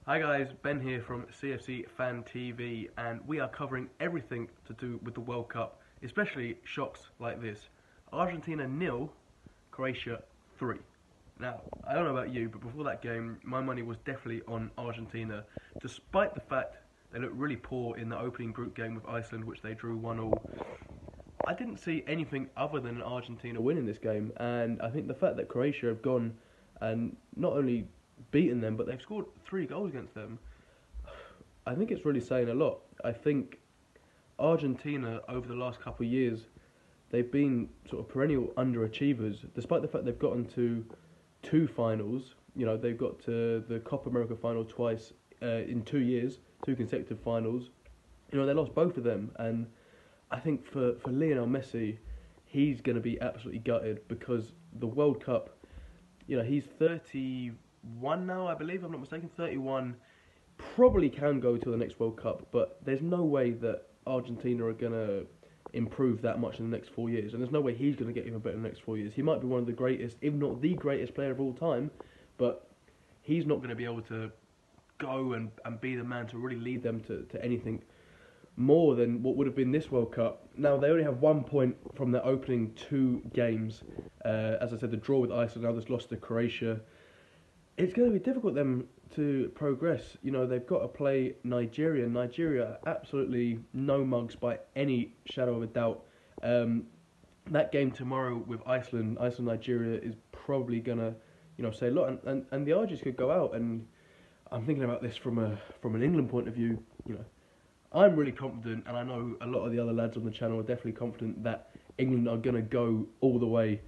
Hi guys, Ben here from CFC Fan TV, and we are covering everything to do with the World Cup, especially shocks like this. Argentina 0, Croatia 3. Now, I don't know about you, but before that game, my money was definitely on Argentina, despite the fact they looked really poor in the opening group game with Iceland, which they drew 1-1. I didn't see anything other than Argentina winning this game, and I think the fact that Croatia have gone and not only beaten them, but they've scored 3 goals against them, I think it's really saying a lot. I think Argentina, over the last couple of years, they've been sort of perennial underachievers, despite the fact they've gotten to 2 finals. You know, they've got to the Copa America final twice in 2 years, 2 consecutive finals. You know, they lost both of them, and I think for Lionel Messi, he's going to be absolutely gutted because the World Cup, you know, he's 31 now, I believe, if I'm not mistaken, 31, probably can go to the next World Cup, but there's no way that Argentina are going to improve that much in the next 4 years, and there's no way he's going to get even better in the next 4 years. He might be one of the greatest, if not the greatest player of all time, but he's not going to be able to go and be the man to really lead them to anything more than what would have been this World Cup. Now, they only have 1 point from their opening 2 games. As I said, the draw with Iceland, now this loss to Croatia. It's going to be difficult them to progress. You know, they've got to play Nigeria. Nigeria, absolutely no mugs by any shadow of a doubt. That game tomorrow with Iceland, Nigeria, is probably going to, you know, say a lot. And the Argies could go out, and I'm thinking about this from an England point of view. You know, I'm really confident, and I know a lot of the other lads on the channel are definitely confident that England are going to go all the way.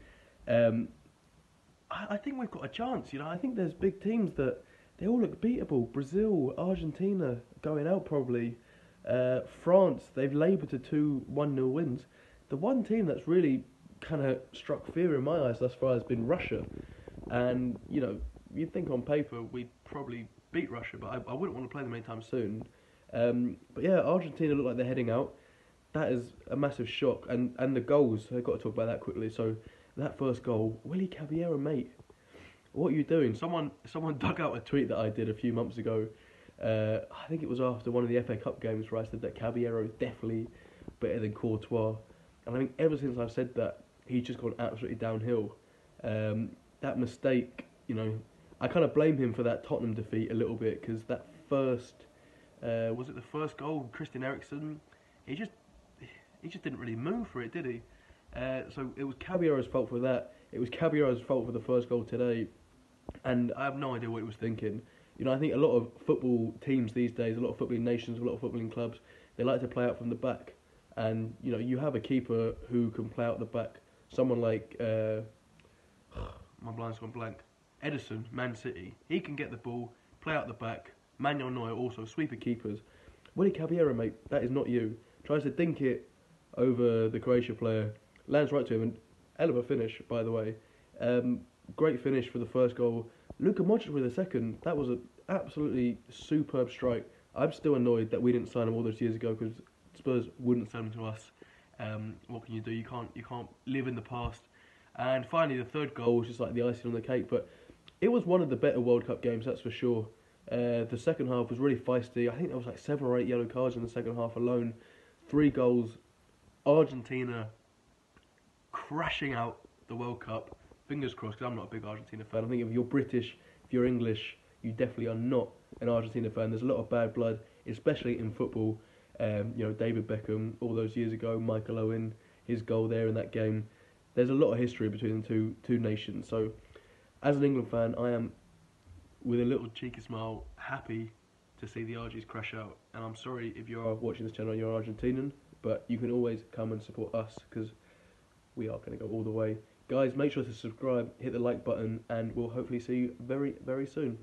I think we've got a chance, you know. I think there's big teams that they all look beatable. Brazil, Argentina going out probably. France, they've laboured to 2 1-0 wins. The one team that's really kind of struck fear in my eyes thus far has been Russia. And, you know, you'd think on paper we'd probably beat Russia, but I wouldn't want to play them anytime soon. But yeah, Argentina look like they're heading out. That is a massive shock. And the goals, I've got to talk about that quickly. So that first goal, Willy Caballero, mate, what are you doing? Someone dug out a tweet that I did a few months ago. I think it was after one of the FA Cup games where I said that Caballero is definitely better than Courtois. And I think ever since I've said that, he's just gone absolutely downhill. That mistake, you know, I kind of blame him for that Tottenham defeat a little bit, because that first, was it the first goal, Christian Eriksen? He just didn't really move for it, did he? So it was Caballero's fault for that. It was Caballero's fault for the first goal today, and I have no idea what he was thinking. You know, I think a lot of football teams these days, a lot of footballing nations, a lot of footballing clubs, they like to play out from the back. And you know, you have a keeper who can play out the back. Someone like my blind's gone blank. Edison, Man City. He can get the ball, play out the back. Manuel Neuer also, sweeper keepers. Willy Caballero, mate, that is not you. Tries to dink it over the Croatia player, lands right to him, and hell of a finish, by the way. Great finish for the first goal. Luka Modric with the second. That was an absolutely superb strike. I'm still annoyed that we didn't sign him all those years ago, because Spurs wouldn't send him to us. What can you do? You can't live in the past. And finally, the third goal was just like the icing on the cake. But it was one of the better World Cup games, that's for sure. The second half was really feisty. I think there was like 7 or 8 yellow cards in the second half alone. 3 goals. Argentina crashing out the World Cup. Fingers crossed, because I'm not a big Argentina fan. I think if you're British, if you're English, you definitely are not an Argentina fan. There's a lot of bad blood, especially in football. You know, David Beckham all those years ago, Michael Owen, his goal there in that game. There's a lot of history between the two nations. So, as an England fan, I am, with a little cheeky smile, happy to see the Argies crash out. And I'm sorry if you are watching this channel and you're Argentinian, but you can always come and support us, because we are going to go all the way. Guys, make sure to subscribe, hit the like button, and we'll hopefully see you very, very soon.